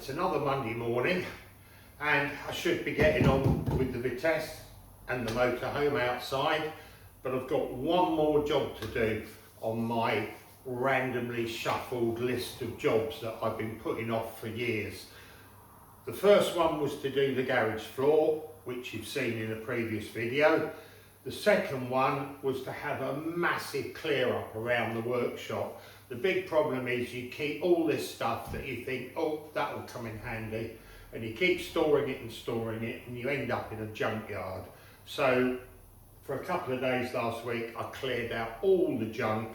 it's another Monday morning and I should be getting on with the Vitesse and the motorhome outside, but I've got one more job to do on my randomly shuffled list of jobs that I've been putting off for years. The first one was to do the garage floor, which you've seen in a previous video. The second one was to have a massive clear up around the workshop. The big problem is you keep all this stuff that you think, oh, that'll come in handy, and you keep storing it and you end up in a junkyard. So for a couple of days last week I cleared out all the junk.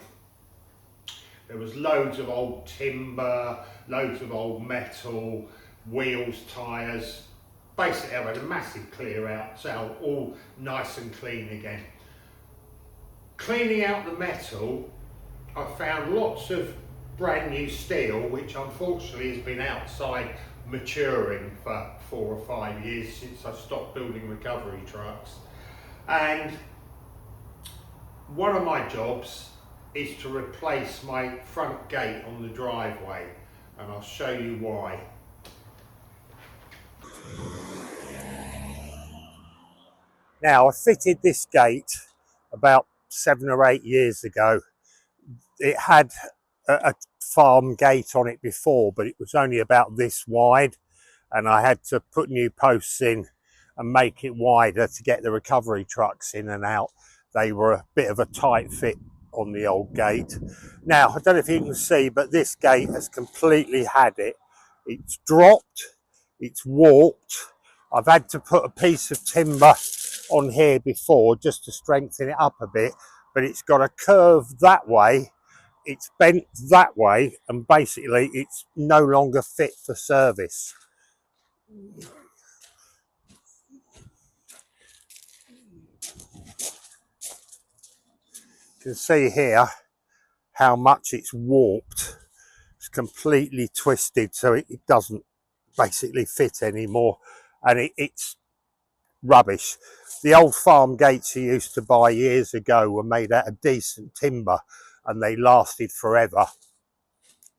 There was loads of old timber, loads of old metal, wheels, tyres. Basically I had a massive clear out, so all nice and clean again. Cleaning out the metal, I found lots of brand new steel, which unfortunately has been outside maturing for 4 or 5 years since I stopped building recovery trucks. And one of my jobs is to replace my front gate on the driveway, and I'll show you why. Now, I fitted this gate about 7 or 8 years ago. It had a farm gate on it before, but it was only about this wide, and I had to put new posts in and make it wider to get the recovery trucks in and out. They were a bit of a tight fit on the old gate. Now, I don't know if you can see, but this gate has completely had it. It's dropped, it's warped. I've had to put a piece of timber on here before just to strengthen it up a bit, but it's got a curve that way, it's bent that way, and basically it's no longer fit for service. You can see here how much it's warped. It's completely twisted, so it doesn't basically fit anymore, and it's rubbish. The old farm gates you used to buy years ago were made out of decent timber and they lasted forever.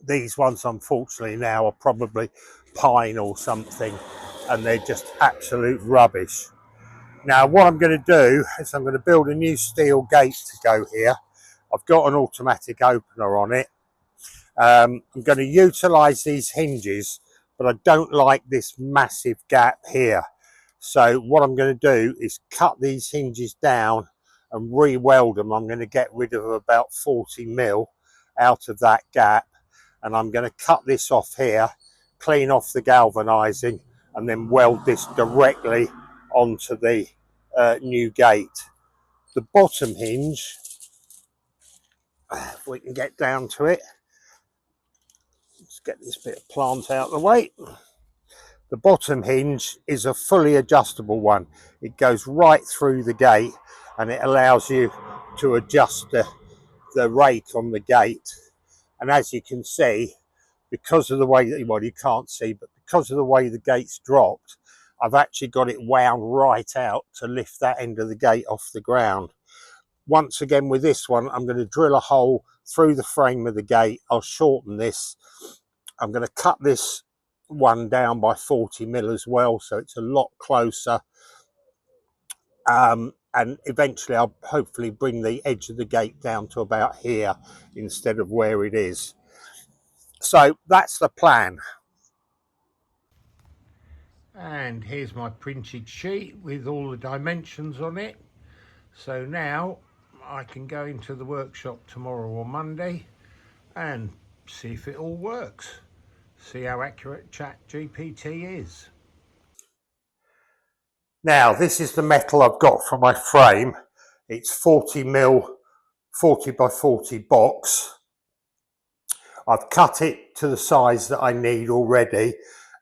These ones unfortunately now are probably pine or something, and they're just absolute rubbish. Now what I'm going to do is I'm going to build a new steel gate to go here. I've got an automatic opener on it. I'm going to utilise these hinges, but I don't like this massive gap here. So what I'm going to do is cut these hinges down and re-weld them. I'm going to get rid of about 40 mil out of that gap, and I'm going to cut this off here, clean off the galvanizing, and then weld this directly onto the new gate. The bottom hinge, if we can get down to it, let's get this bit of plant out of the way. The bottom hinge is a fully adjustable one. It goes right through the gate and it allows you to adjust the rake on the gate. And as you can see, because of the way that, well, you can't see, but because of the way the gate's dropped, I've actually got it wound right out to lift that end of the gate off the ground. Once again with this one, I'm going to drill a hole through the frame of the gate. I'll shorten this. I'm going to cut this one down by 40 mil as well, so it's a lot closer, and eventually I'll hopefully bring the edge of the gate down to about here instead of where it is. So that's the plan. And here's my printed sheet with all the dimensions on it. So now I can go into the workshop tomorrow or Monday and see if it all works. See how accurate ChatGPT is. Now this is the metal I've got for my frame. It's 40 mil 40 by 40 box. I've cut it to the size that I need already,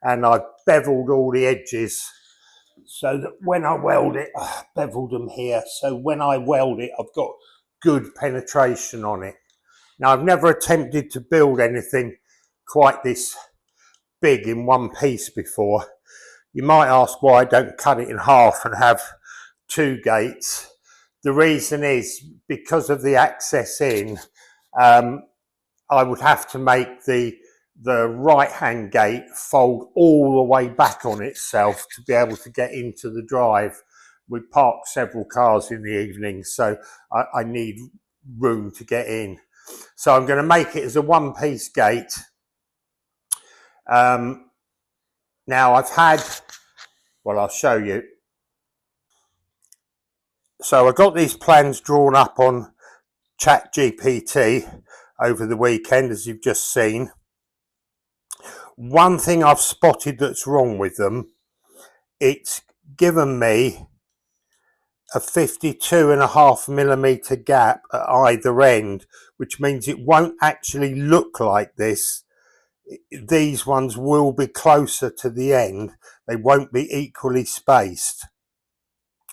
and I've beveled all the edges so that when I weld it, I've beveled them here, so when I weld it I've got good penetration on it. Now I've never attempted to build anything quite this big in one piece before. You might ask why I don't cut it in half and have 2 gates. The reason is because of the access in, I would have to make the the right hand gate fold all the way back on itself to be able to get into the drive. We park several cars in the evening, so I need room to get in. So I'm going to make it as a one-piece gate. Now I've had, well, I'll show you. So I got these plans drawn up on ChatGPT over the weekend, as you've just seen. One thing I've spotted that's wrong with them, it's given me a 52.5mm gap at either end, which means it won't actually look like this. These ones will be closer to the end. They won't be equally spaced.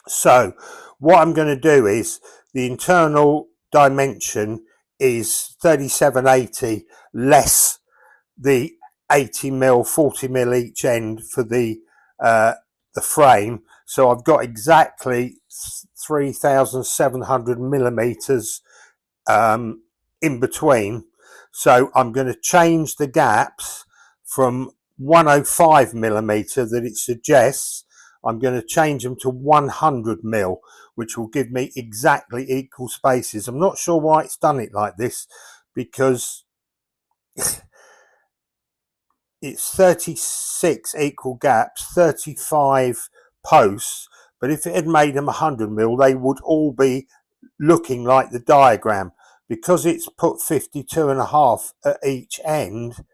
So what I'm going to do is the internal dimension is 3780 less the 80mm, 40mm each end for the frame. So I've got exactly 3,700mm in between. So I'm going to change the gaps from 105mm that it suggests. I'm going to change them to 100mm, which will give me exactly equal spaces. I'm not sure why it's done it like this, because it's 36 equal gaps, 35 posts, but if it had made them 100mm, they would all be looking like the diagram. Because it's put 52.5 at each end,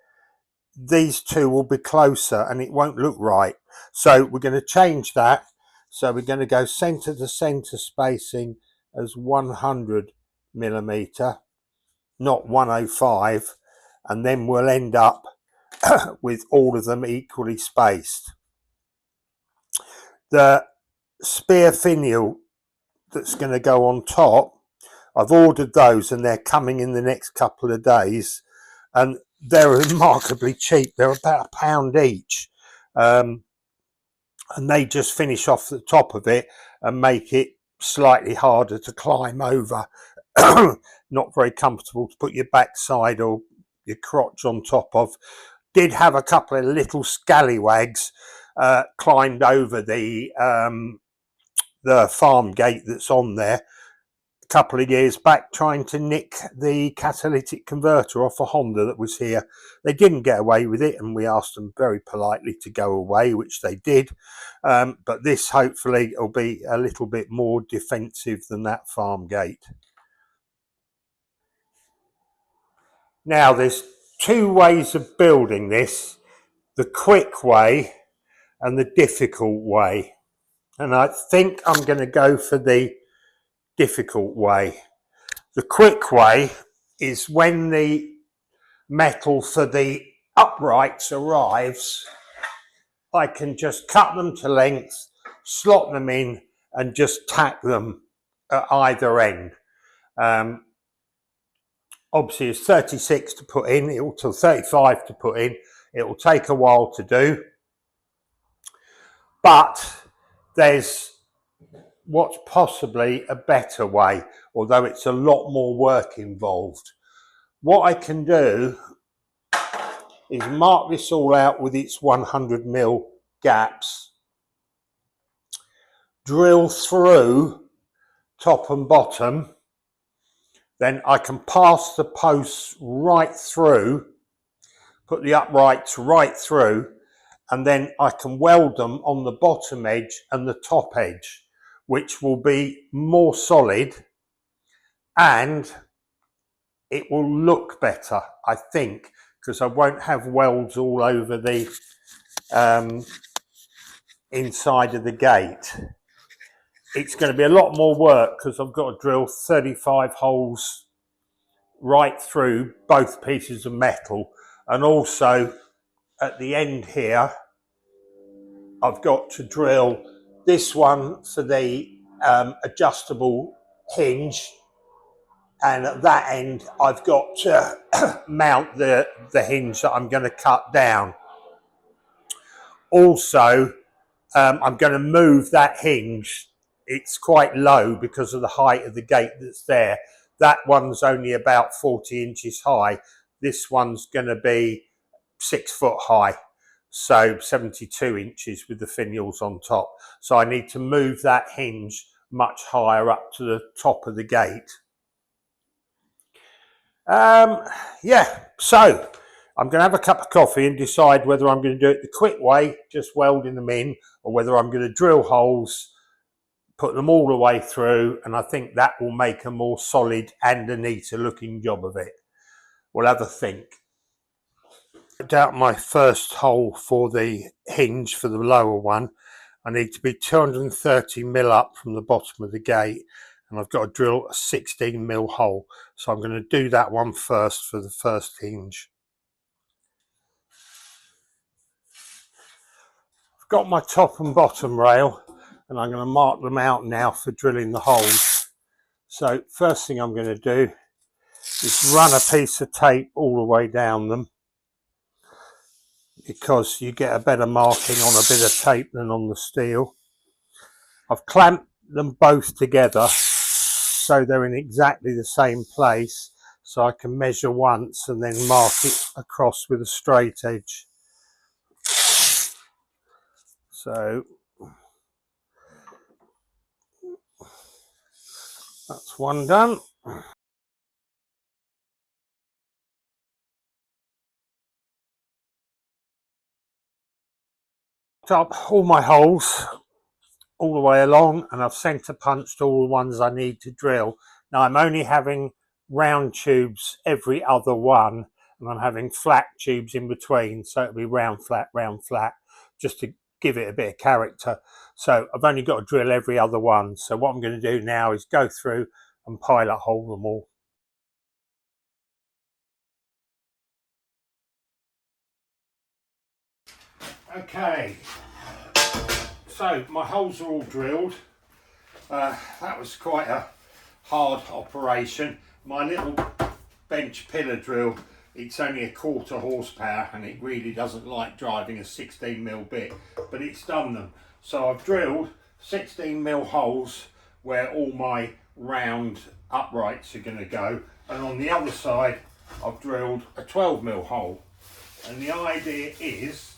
these two will be closer and it won't look right. So we're going to change that. So we're going to go center to center spacing as 100mm, not 105, and then we'll end up with all of them equally spaced. The spear finial that's going to go on top, I've ordered those and they're coming in the next couple of days, and they're remarkably cheap. They're about £1 each, and they just finish off the top of it and make it slightly harder to climb over. Not very comfortable to put your backside or your crotch on top of. Did have a couple of little scallywags climbed over the farm gate that's on there a couple of years back, trying to nick the catalytic converter off a Honda that was here. They didn't get away with it, and we asked them very politely to go away, which they did. But this hopefully will be a little bit more defensive than that farm gate. Now there's two ways of building this: the quick way and the difficult way. And I think I'm going to go for the difficult way. The quick way is when the metal for the uprights arrives, I can just cut them to length, slot them in, and just tack them at either end. Obviously it's 36 to put in, it will 35 to put in. It will take a while to do, but there's what's possibly a better way, although it's a lot more work involved. What I can do is mark this all out with its 100mm gaps, drill through top and bottom, then I can pass the posts right through, put the uprights right through, and then I can weld them on the bottom edge and the top edge, which will be more solid and it will look better, I think, because I won't have welds all over the inside of the gate. It's going to be a lot more work because I've got to drill 35 holes right through both pieces of metal, and also at the end here I've got to drill this one for the adjustable hinge, and at that end I've got to mount the hinge that I'm going to cut down. Also I'm going to move that hinge. It's quite low because of the height of the gate that's there. That one's only about 40 inches high. This one's going to be 6 foot high, so 72 inches with the finials on top. So I need to move that hinge much higher up to the top of the gate. Yeah, so I'm going to have a cup of coffee and decide whether I'm going to do it the quick way, just welding them in, or whether I'm going to drill holes, put them all the way through, and I think that will make a more solid and a neater looking job of it. We'll have a think. Put out my first hole for the hinge for the lower one. I need to be 230mm up from the bottom of the gate, and I've got to drill a 16mm hole. So I'm going to do that one first for the first hinge. I've got my top and bottom rail, and I'm going to mark them out now for drilling the holes. So first thing I'm going to do is run a piece of tape all the way down them, because you get a better marking on a bit of tape than on the steel. I've clamped them both together so they're in exactly the same place, so I can measure once and then mark it across with a straight edge. So that's one done. Up all my holes all the way along, and I've centre punched all the ones I need to drill. Now I'm only having round tubes every other one, and I'm having flat tubes in between, so it'll be round flat, just to give it a bit of character. So I've only got to drill every other one. So what I'm going to do now is go through and pilot hole them all. Okay, so my holes are all drilled. That was quite a hard operation. My little bench pillar drill, it's only 1/4 horsepower, and it really doesn't like driving a 16mm bit, but it's done them. So I've drilled 16mm holes where all my round uprights are going to go, and on the other side I've drilled a 12mm hole. And the idea is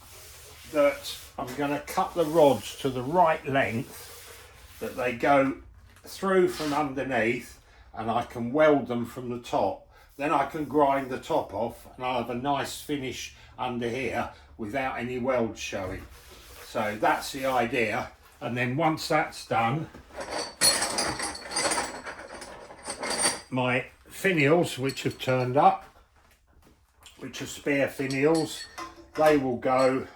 that I'm going to cut the rods to the right length, that they go through from underneath, and I can weld them from the top. Then I can grind the top off, and I'll have a nice finish under here without any welds showing. So that's the idea. And then once that's done, my finials, which have turned up, which are spare finials, they will go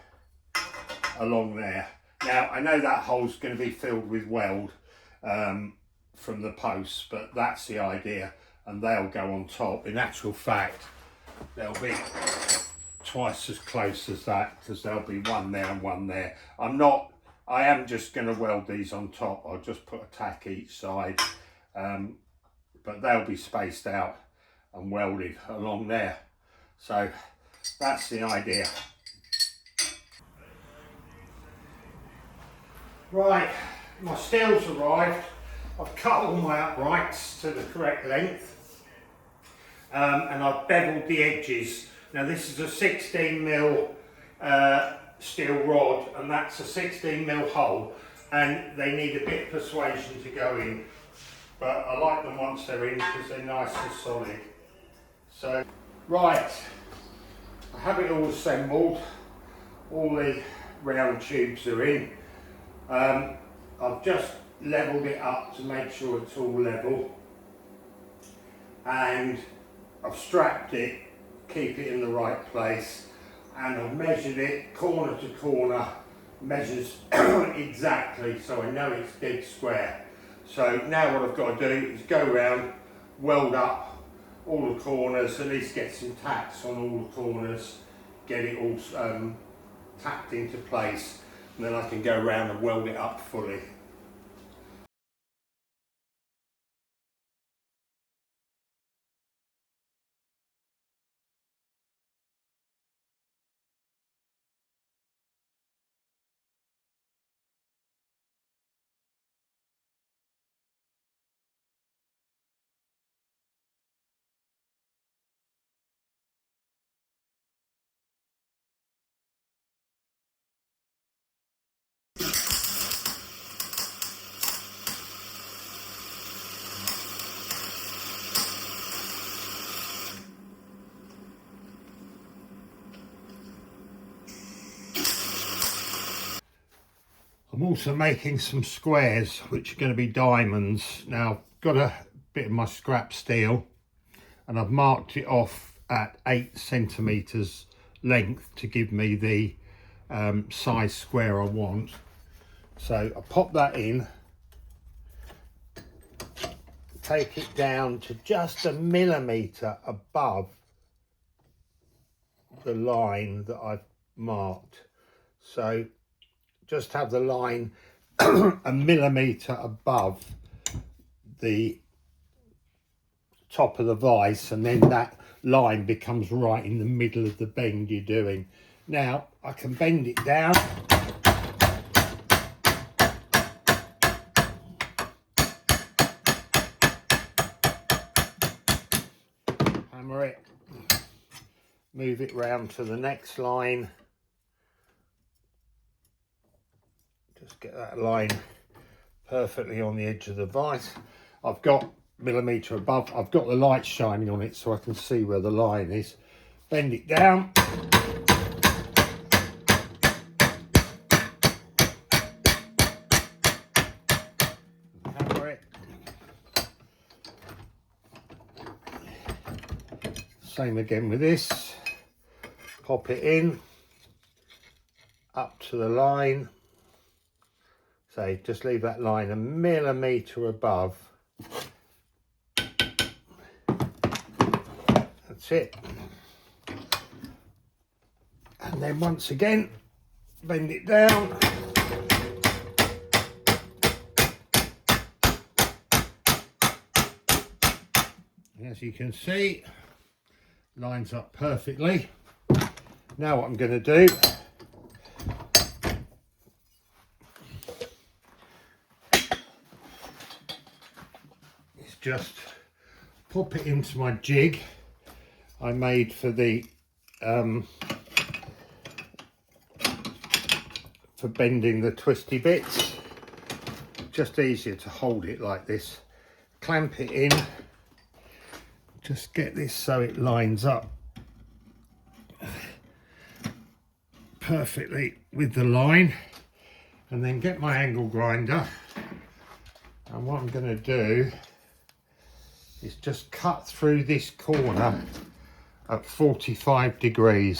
along there. Now I know that hole's going to be filled with weld from the posts, but that's the idea, and they'll go on top. In actual fact, they'll be twice as close as that, because there'll be one there and one there. I am just going to weld these on top. I'll just put a tack each side, but they'll be spaced out and welded along there. So that's the idea. Right, my steel's arrived. I've cut all my uprights to the correct length, and I've beveled the edges. Now this is a 16mm steel rod, and that's a 16mm hole, and they need a bit of persuasion to go in, but I like them once they're in because they're nice and solid. So, right, I have it all assembled. All the round tubes are in. I've just levelled it up to make sure it's all level, and I've strapped it, keep it in the right place, and I've measured it corner to corner, measures exactly, so I know it's dead square. So now what I've got to do is go around, weld up all the corners, at least get some tacks on all the corners, get it all tacked into place, and then I can go around and weld it up fully. I'm also making some squares which are going to be diamonds. Now I've got a bit of my scrap steel and I've marked it off at 8 centimeters length to give me the size square I want. So I pop that in, take it down to just a millimetre above the line that I've marked. So just have the line a millimetre above the top of the vise, and then that line becomes right in the middle of the bend you're doing. Now I can bend it down. Hammer it, move it round to the next line. Just get that line perfectly on the edge of the vise. I've got millimetre above, I've got the light shining on it so I can see where the line is. Bend it down. Hammer it. Same again with this. Pop it in, up to the line. So just leave that line a millimetre above. That's it. And then once again, bend it down. As you can see, lines up perfectly. Now what I'm going to do is just pop it into my jig I made for the for bending the twisty bits. Just easier to hold it like this. Clamp it in. Just get this so it lines up perfectly with the line, and then get my angle grinder, and what I'm going to do is just cut through this corner at 45 degrees.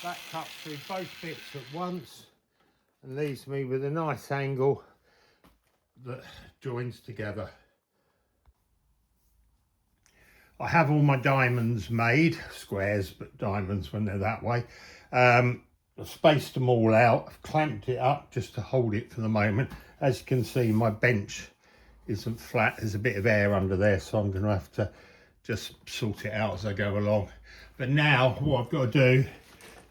That cuts through both bits at once and leaves me with a nice angle that joins together. I have all my diamonds made, squares but diamonds when they're that way. I've spaced them all out, I've clamped it up just to hold it for the moment. As you can see, my bench isn't flat, there's a bit of air under there, so I'm going to have to just sort it out as I go along. But now what I've got to do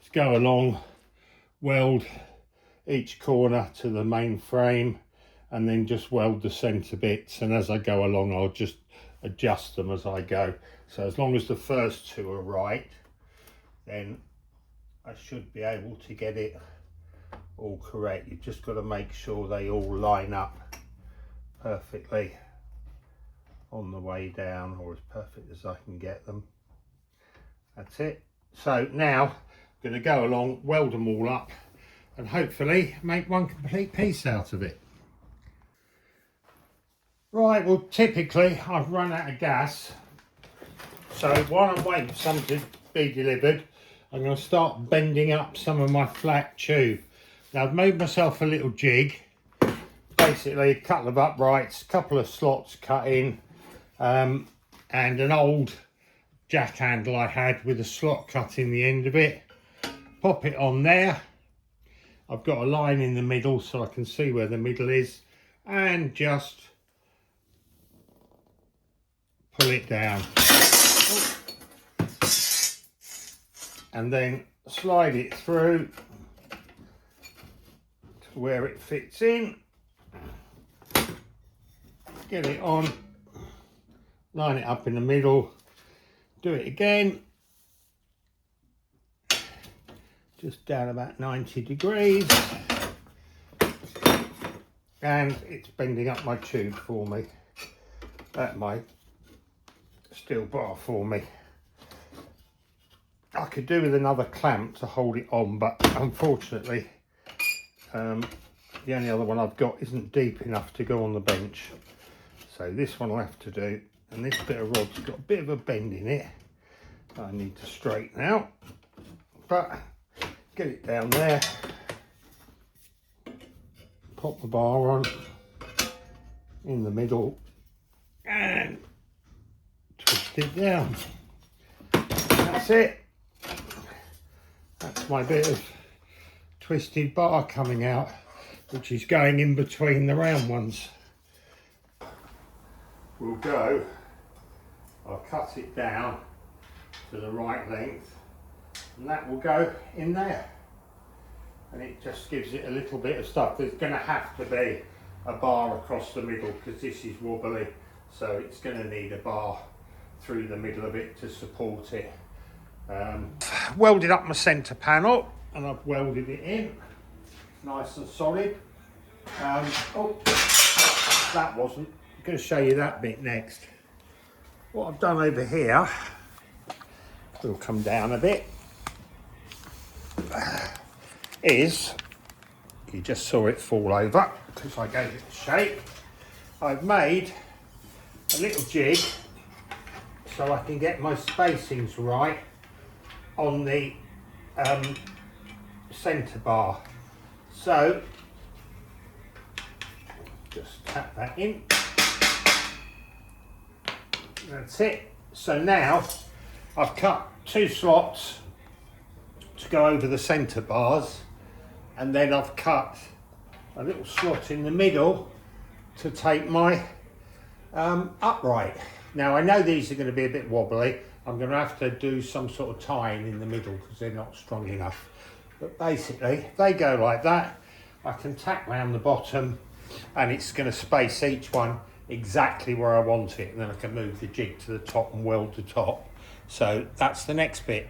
is go along, weld each corner to the main frame, and then just weld the centre bits, and as I go along I'll just adjust them as I go. So as long as the first two are right, then I should be able to get it all correct. You've just got to make sure they all line up perfectly on the way down, or as perfect as I can get them. That's it. So now I'm going to go along, weld them all up, and hopefully make one complete piece out of it. Right, well typically I've run out of gas, so while I'm waiting for some to be delivered, I'm going to start bending up some of my flat tube. Now I've made myself a little jig, basically a couple of uprights, a couple of slots cut in, and an old jack handle I had with a slot cut in the end of it. Pop it on there. I've got a line in the middle so I can see where the middle is, and just pull it down. And then slide it through to where it fits in. Get it on, line it up in the middle, do it again, just down about 90 degrees, and it's bending up my tube for me, my steel bar for me. I could do with another clamp to hold it on, but unfortunately the only other one I've got isn't deep enough to go on the bench. So this one I'll have to do, and this bit of rod's got a bit of a bend in it. I need to straighten out, but get it down there, pop the bar on in the middle and twist it down. That's it. That's my bit of twisted bar coming out, which is going in between the round ones. We'll go, I'll cut it down to the right length, and that will go in there. And it just gives it a little bit of stuff. There's going to have to be a bar across the middle because this is wobbly, so it's going to need a bar through the middle of it to support it. Welded up my centre panel, and I've welded it in nice and solid. Oh, that wasn't. I'm going to show you that bit next. What I've done over here, will come down a bit, is, you just saw it fall over because I gave it a shake. I've made a little jig so I can get my spacings right on the centre bar. So just tap that in. That's it. So now I've cut 2 slots to go over the centre bars, and then I've cut a little slot in the middle to take my upright. Now I know these are going to be a bit wobbly. I'm going to have to do some sort of tying in the middle because they're not strong enough. But basically they go like that. I can tack round the bottom and it's going to space each one exactly where I want it, and then I can move the jig to the top and weld the top. So that's the next bit.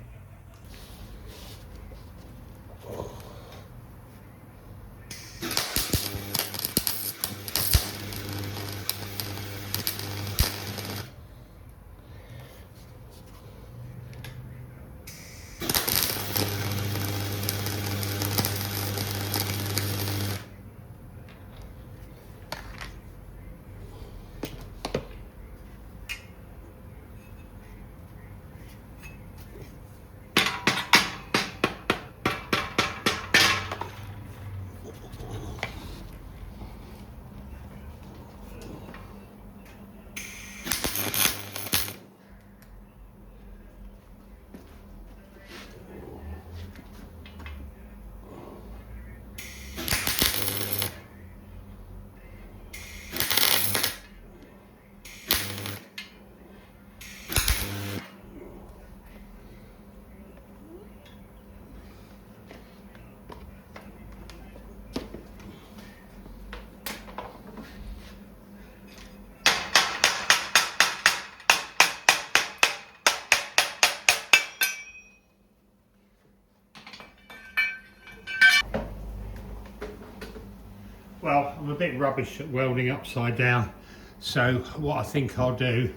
Well, I'm a bit rubbish at welding upside down, so what I think I'll do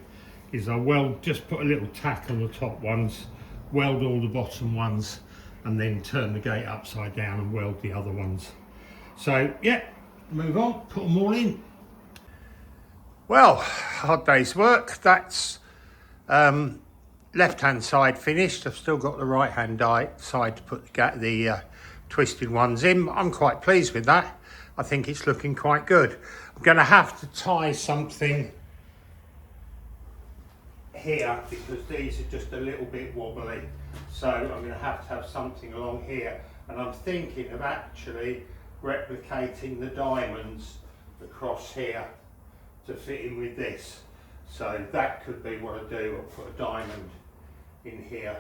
is I'll just put a little tack on the top ones, weld all the bottom ones, and then turn the gate upside down and weld the other ones. So yeah, move on, put them all in. Well, hard day's work. That's left hand side finished. I've still got the right hand side to put the twisted ones in. I'm quite pleased with that. I think it's looking quite good. I'm going to have to tie something here because these are just a little bit wobbly. So I'm going to have something along here. And I'm thinking of actually replicating the diamonds across here to fit in with this. So that could be what I do. I'll put a diamond in here,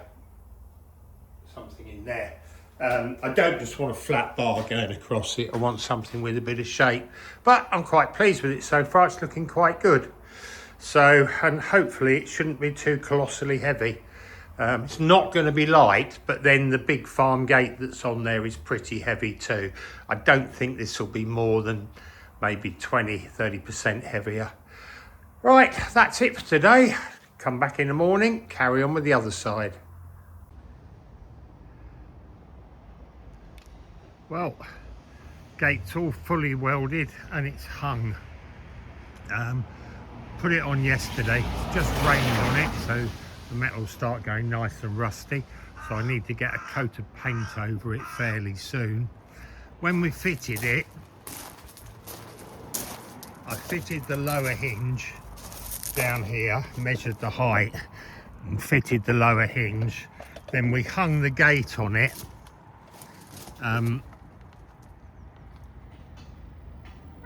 something in there. I don't just want a flat bar going across it. I want something with a bit of shape, but I'm quite pleased with it so far. It's looking quite good. So, and hopefully it shouldn't be too colossally heavy. It's not going to be light, but then the big farm gate that's on there is pretty heavy too. I don't think this will be more than maybe 20-30% heavier. Right, that's it for today. Come back in the morning, carry on with the other side. Well, gate's all fully welded and it's hung. Put it on yesterday, it's just rained on it, so the metal will start going nice and rusty. So I need to get a coat of paint over it fairly soon. When we fitted it, I fitted the lower hinge down here, measured the height and fitted the lower hinge. Then we hung the gate on it.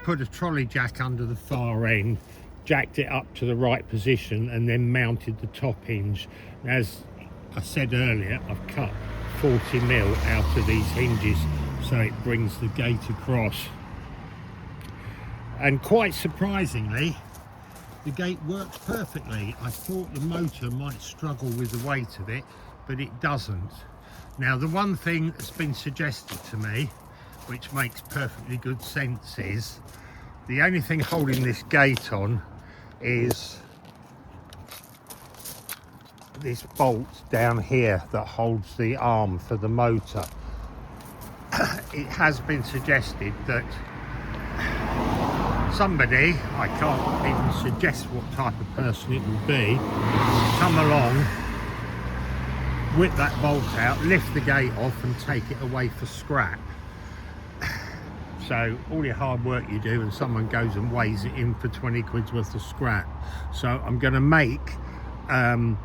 Put a trolley jack under the far end, jacked it up to the right position and then mounted the top hinge. As I said earlier, I've cut 40mm out of these hinges so it brings the gate across. And quite surprisingly, the gate works perfectly. I thought the motor might struggle with the weight of it, but it doesn't. Now, the one thing that's been suggested to me, which makes perfectly good sense, is the only thing holding this gate on is this bolt down here that holds the arm for the motor. It has been suggested that somebody, I can't even suggest what type of person it would be, come along, whip that bolt out, lift the gate off and take it away for scrap. So all your hard work you do and someone goes and weighs it in for 20 quid's worth of scrap. So I'm going to make a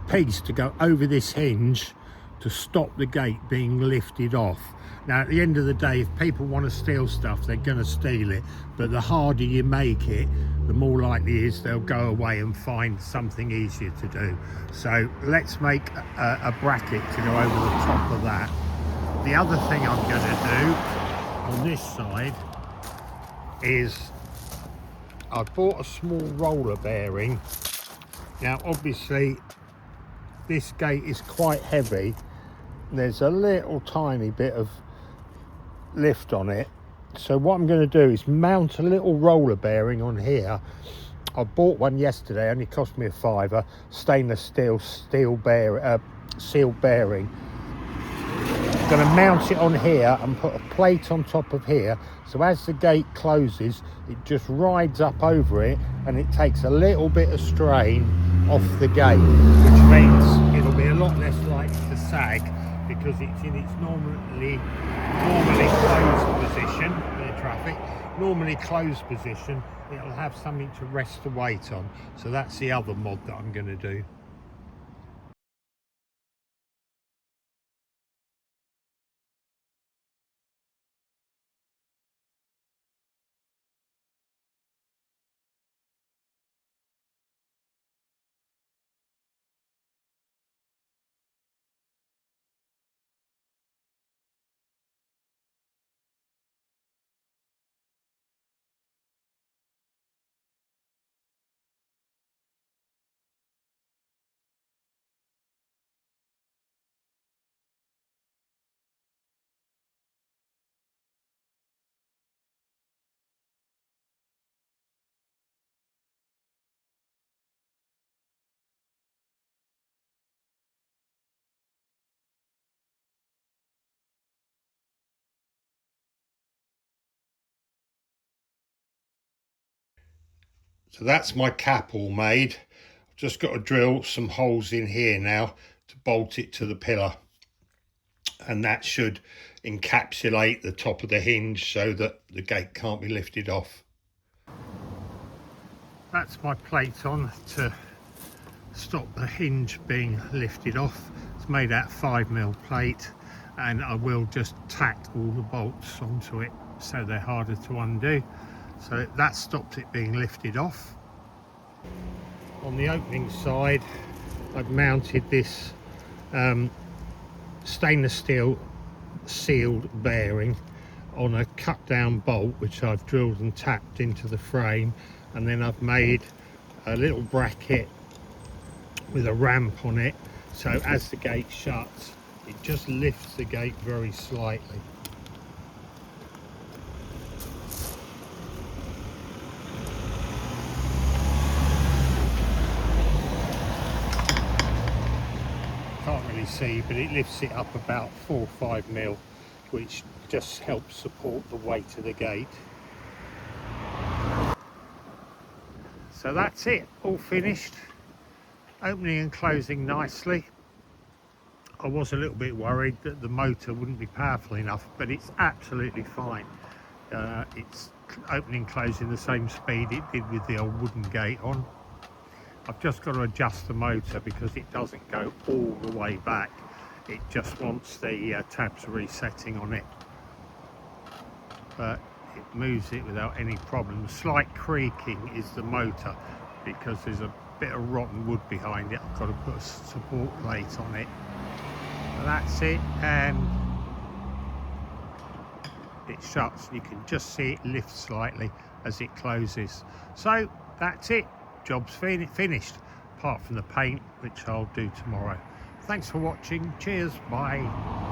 piece to go over this hinge to stop the gate being lifted off. Now at the end of the day, if people want to steal stuff, they're going to steal it, but the harder you make it, the more likely it is they'll go away and find something easier to do. So let's make a bracket to go over the top of that. The other thing I'm going to do on this side is I bought a small roller bearing. Now obviously this gate is quite heavy. There's a little tiny bit of lift on it. So what I'm going to do is mount a little roller bearing on here. I bought one yesterday, only cost me a £5, stainless steel sealed bearing. I'm going to mount it on here and put a plate on top of here, so as the gate closes it just rides up over it and it takes a little bit of strain off the gate, which means it'll be a lot less likely to sag because it's in its normally closed position. Normally closed position, it'll have something to rest the weight on. So that's the other mod that I'm going to do. So that's my cap all made. I've just got to drill some holes in here now to bolt it to the pillar. And that should encapsulate the top of the hinge so that the gate can't be lifted off. That's my plate on to stop the hinge being lifted off. It's made out of 5mm plate, and I will just tack all the bolts onto it so they're harder to undo. So that stops it being lifted off. On the opening side, I've mounted this stainless steel sealed bearing on a cut down bolt which I've drilled and tapped into the frame, and then I've made a little bracket with a ramp on it, so as the gate shuts it just lifts the gate very slightly. really see, but it lifts it up about 4 or 5 mil, which just helps support the weight of the gate. So that's it, all finished, opening and closing nicely. I was a little bit worried that the motor wouldn't be powerful enough, but it's absolutely fine. It's opening and closing the same speed it did with the old wooden gate on. I've just got to adjust the motor because it doesn't go all the way back. It just wants the tabs resetting on it. But it moves it without any problem. Slight creaking is the motor because there's a bit of rotten wood behind it. I've got to put a support plate on it. And that's it, and it shuts. You can just see it lift slightly as it closes. So that's it, job's finished, apart from the paint, which I'll do tomorrow. Thanks for watching, cheers, bye.